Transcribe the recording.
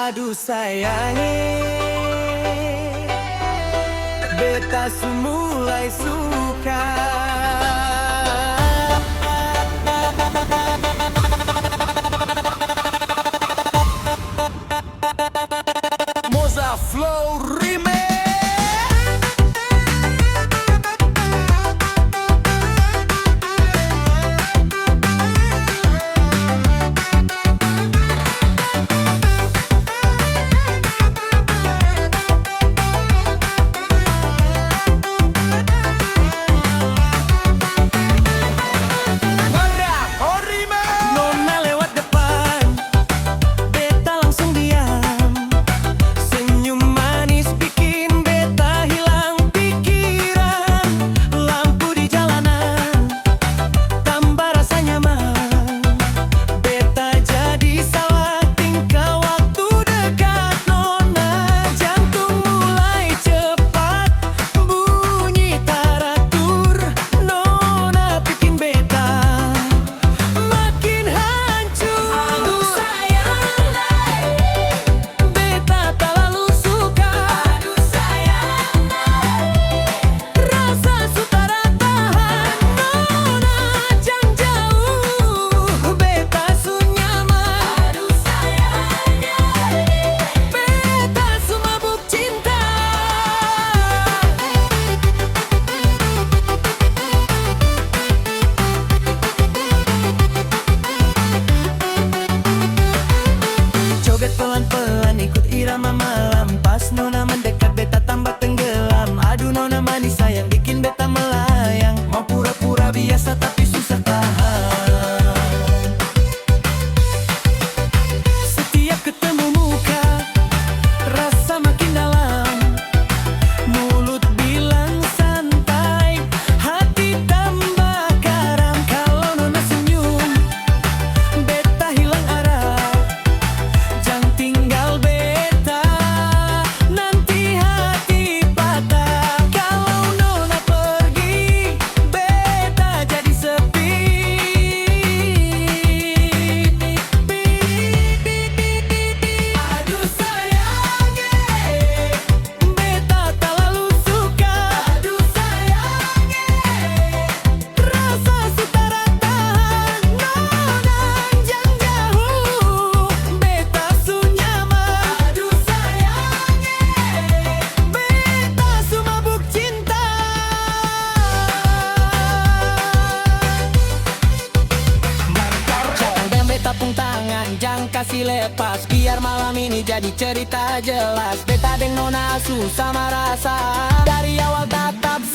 Aduh sayangi, beta mulai suka. Moza Flow Remix. Pelan-pelan ikut irama malam, pas nona mendekat beta tambah tenggelam. Aduh nona manis sayang bikin beta melayang. Mau pura-pura biasa tapi susah tahan. Setiap ketemu muka rasa makin dalam. Mulut bilang santai, hati tambah karam. Kalau nona senyum beta hilang arah. Tinggal beta, nanti hati patah. Kalau nona pergi, beta jadi sepi. Aduh sayangi, beta tak lalu suka. Aduh sayangi, rasa sutara tahan. Nona jangan jauh, beta tepung tangan, jangan kasih lepas. Biar malam ini jadi cerita jelas. Beta deng nona susah merasa. Dari awal tatap